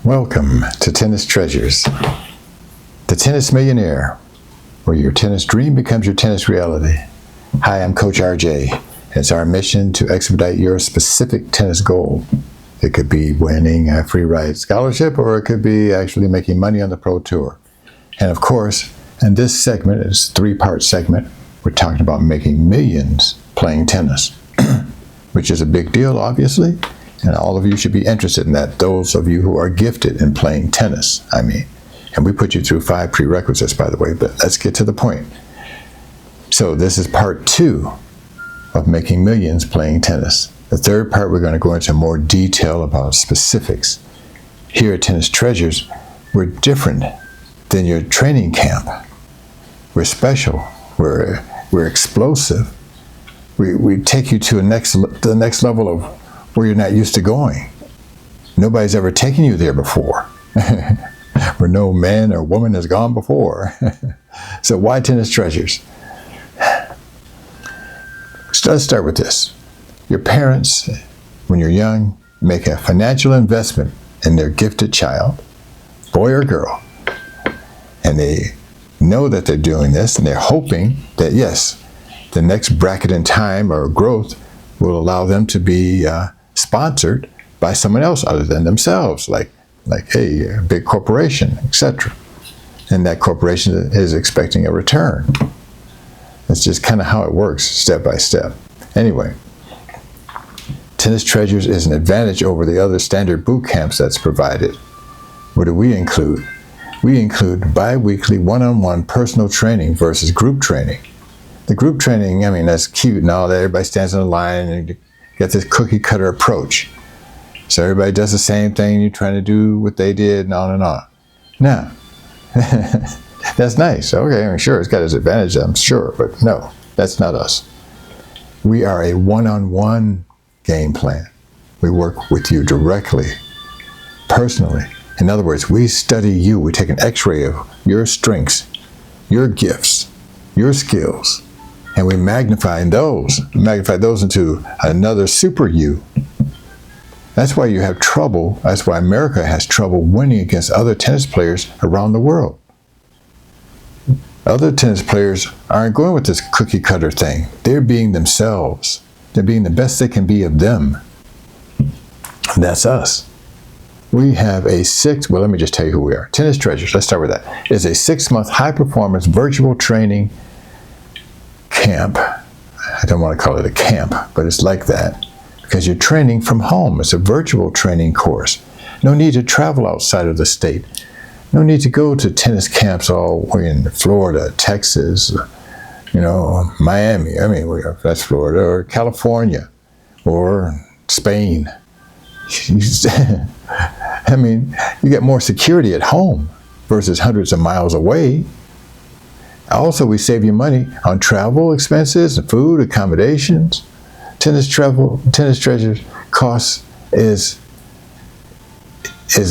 Welcome to Tennis Treasures, the Tennis Millionaire, where your tennis dream becomes your tennis reality. Hi, I'm Coach RJ. It's our mission to expedite your specific tennis goal. It could be winning a free ride scholarship, or it could be actually making money on the Pro Tour. And of course, in this segment, it's a three-part segment, we're talking about making millions playing tennis, which is a big deal, obviously. And all of you should be interested in that, those of you who are gifted in playing tennis, And we put you through 5 prerequisites, by the way, but let's get to the point. So this is part 2 of making millions playing tennis. The third part, we're going to go into more detail about specifics. Here at Tennis Treasures, we're different than your training camp. We're special. We're explosive. We take you to the next level of where you're not used to going. Nobody's ever taken you there before. Where no man or woman has gone before. So why Tennis Treasures? So let's start with this. Your parents, when you're young, make a financial investment in their gifted child, boy or girl. And they know that they're doing this, and they're hoping that, yes, the next bracket in time or growth will allow them to be sponsored by someone else other than themselves, like hey, a big corporation, etc. And that corporation is expecting a return. That's just kind of how it works, step by step. Anyway, Tennis Treasures is an advantage over the other standard boot camps that's provided. What do we include? We include bi-weekly one-on-one personal training versus group training. The group training, that's cute and all that. Everybody stands in a line and you get this cookie cutter approach. So everybody does the same thing, you're trying to do what they did and on and on. Now, that's nice. Okay, sure, it's got its advantage, I'm sure, but no, that's not us. We are a one-on-one game plan. We work with you directly, personally. In other words, we study you. We take an x-ray of your strengths, your gifts, your skills, and we magnify those into another super you. That's why you have trouble. That's why America has trouble winning against other tennis players around the world. Other tennis players aren't going with this cookie cutter thing. They're being themselves. They're being the best they can be of them. That's us. We have let me just tell you who we are. Tennis Treasures, let's start with that. It's a 6-month high-performance virtual training camp. I don't want to call it a camp, but it's like that. Because you're training from home. It's a virtual training course. No need to travel outside of the state. No need to go to tennis camps all the way in Florida, Texas, Miami. That's Florida, or California, or Spain. You get more security at home versus hundreds of miles away. Also, we save you money on travel expenses and food, accommodations. Tennis Treasures cost is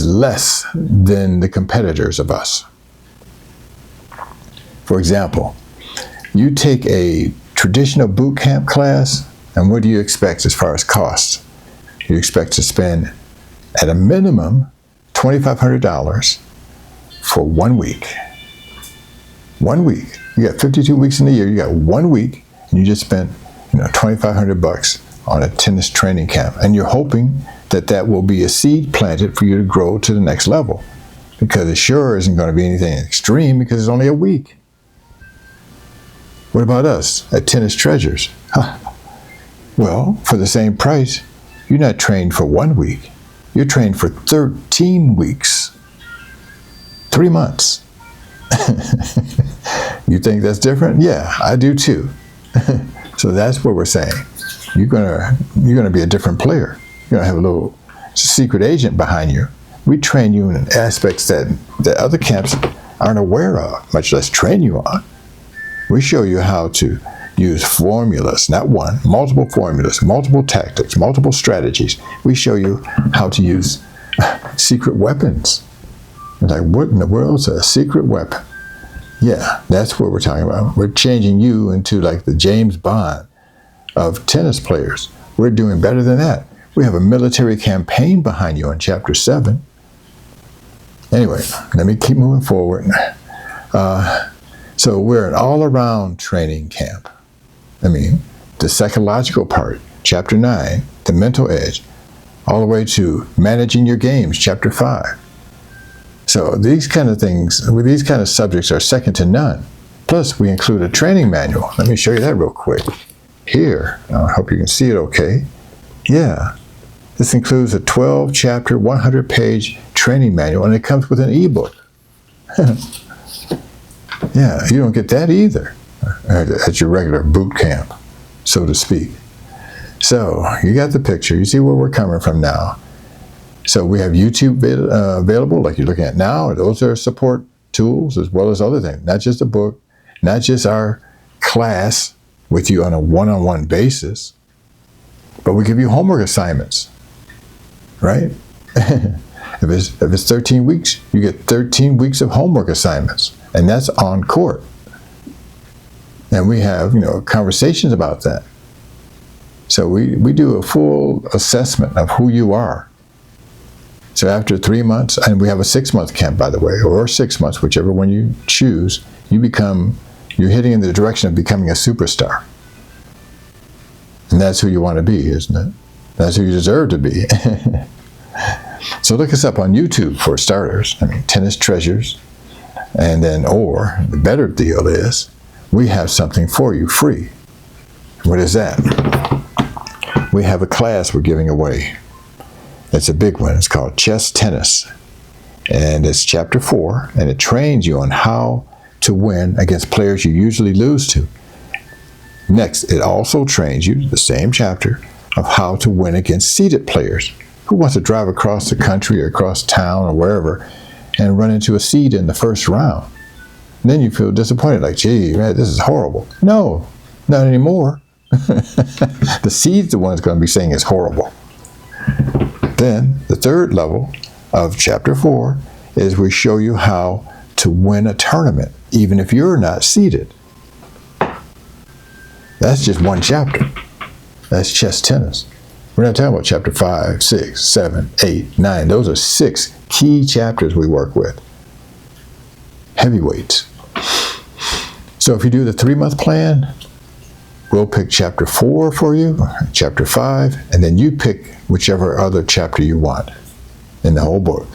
less than the competitors of us. For example, you take a traditional boot camp class, and what do you expect as far as costs? You expect to spend, at a minimum, $2,500 for 1 week. 1 week. You got 52 weeks in the year. You got 1 week, and you just spent $2,500 on a tennis training camp. And you're hoping that will be a seed planted for you to grow to the next level. Because it sure isn't going to be anything extreme because it's only a week. What about us at Tennis Treasures? Well, for the same price, you're not trained for 1 week. You're trained for 13 weeks. 3 months. You think that's different? Yeah, I do too. So that's what we're saying. You're gonna be a different player. You're gonna have a little secret agent behind you. We train you in aspects that other camps aren't aware of, much less train you on. We show you how to use formulas, not one, multiple formulas, multiple tactics, multiple strategies. We show you how to use secret weapons. It's like, what in the world's a secret weapon? Yeah, that's what we're talking about. We're changing you into like the James Bond of tennis players. We're doing better than that. We have a military campaign behind you in Chapter 7. Anyway, let me keep moving forward. So we're an all-around training camp. I mean, the psychological part, chapter 9, the mental edge, all the way to managing your games, chapter 5. So these kind of things, these kind of subjects are second to none. Plus, we include a training manual. Let me show you that real quick. Here, I hope you can see it okay. Yeah, this includes a 12-chapter, 100-page training manual, and it comes with an ebook. Yeah, you don't get that either at your regular boot camp, so to speak. So you got the picture. You see where we're coming from now. So we have YouTube available, like you're looking at now. Those are support tools as well as other things, not just a book, not just our class with you on a one-on-one basis, but we give you homework assignments, right? If it's 13 weeks, you get 13 weeks of homework assignments, and that's on court. And we have, conversations about that. So we do a full assessment of who you are. So after 3 months, and we have a 6-month camp, by the way, or 6 months, whichever one you choose, you're heading in the direction of becoming a superstar. And that's who you want to be, isn't it? That's who you deserve to be. So look us up on YouTube for starters. Tennis Treasures. And then, or the better deal is, we have something for you free. What is that? We have a class we're giving away. It's a big one. It's called Chess Tennis. And it's chapter 4, and it trains you on how to win against players you usually lose to. Next, it also trains you, the same chapter, of how to win against seeded players. Who wants to drive across the country or across town or wherever and run into a seed in the first round? And then you feel disappointed, like, gee, man, this is horrible. No, not anymore. The seed's the one that's going to be saying it's horrible. Then, the third level of chapter 4 is we show you how to win a tournament, even if you're not seeded. That's just one chapter. That's chess tennis. We're not talking about chapter 5, 6, 7, 8, 9. Those are 6 key chapters we work with. Heavyweights. So if you do the 3-month plan, we'll pick chapter 4 for you, chapter 5, and then you pick whichever other chapter you want in the whole book.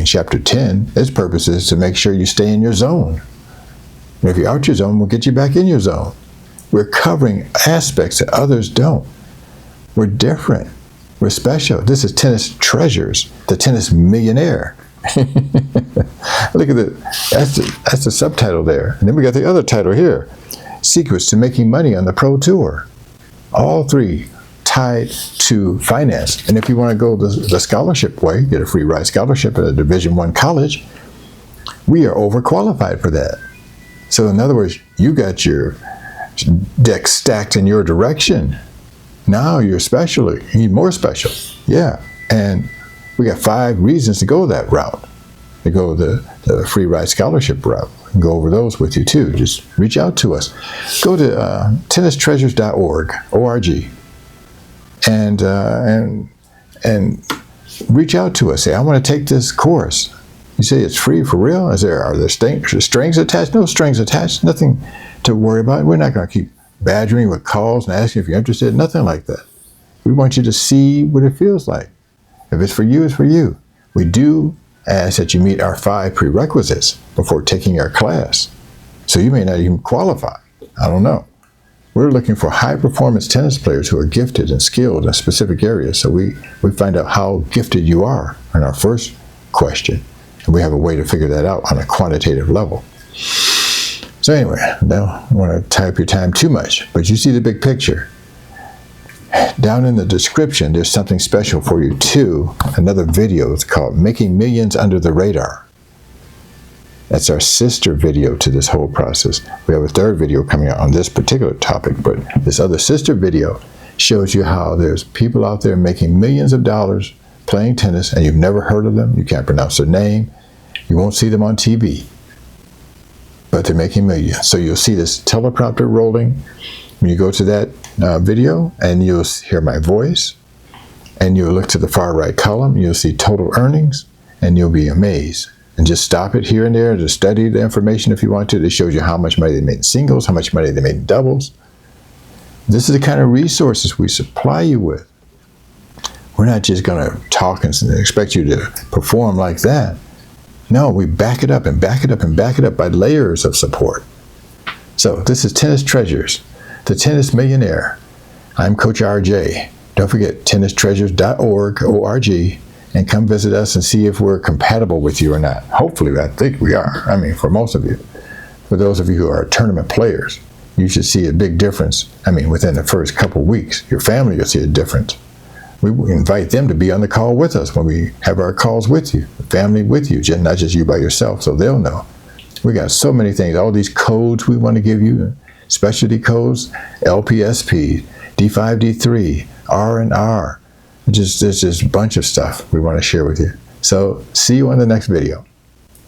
Chapter 10, its purpose is to make sure you stay in your zone. And if you're out your zone, we'll get you back in your zone. We're covering aspects that others don't. We're different. We're special. This is Tennis Treasures, the Tennis Millionaire. Look at that's the subtitle there. And then we got the other title here, Secrets to Making Money on the Pro Tour. All 3 tied to finance. And if you want to go the scholarship way, get a free ride scholarship at a Division I college, we are overqualified for that. So in other words, you got your deck stacked in your direction. Now you're special. You need more special. Yeah. And we got 5 reasons to go that route. To go the free ride scholarship route. We can go over those with you too. Just reach out to us. Go to tennistreasures.org, O-R-G, and reach out to us. Say, I want to take this course. You say it's free for real? Are there strings attached? No strings attached. Nothing to worry about. We're not going to keep badgering with calls and asking if you're interested. Nothing like that. We want you to see what it feels like. If it's for you, it's for you. We do ask that you meet our 5 prerequisites before taking our class. So you may not even qualify. I don't know. We're looking for high-performance tennis players who are gifted and skilled in specific areas. So we find out how gifted you are in our first question. And we have a way to figure that out on a quantitative level. So anyway, I don't want to tie up your time too much, but you see the big picture. Down in the description, there's something special for you too. Another video. It's called Making Millions Under the Radar. That's our sister video to this whole process. We have a 3rd video coming out on this particular topic, but this other sister video shows you how there's people out there making millions of dollars playing tennis, and you've never heard of them. You can't pronounce their name. You won't see them on TV, but they're making millions. So you'll see this teleprompter rolling when you go to that video, and you'll hear my voice, and you'll look to the far right column. You'll see total earnings, and you'll be amazed and just stop it here and there to study the information if you want to. It shows you how much money they made in singles, how much money they made in doubles. This is the kind of resources we supply you with. We're not just going to talk and expect you to perform like that. No, we back it up and back it up and back it up by layers of support. So this is Tennis Treasures, the Tennis Millionaire. I'm Coach RJ. Don't forget tennistreasures.org, O-R-G, and come visit us and see if we're compatible with you or not. Hopefully, I think we are. I mean, for most of you. For those of you who are tournament players, you should see a big difference. I mean, within the first couple of weeks, your family will see a difference. We invite them to be on the call with us when we have our calls with you, family with you, not just you by yourself, so they'll know. We got so many things, all these codes we want to give you, specialty codes, LPSP, D5, D3, R&R. There's just a bunch of stuff we want to share with you. So see you on the next video.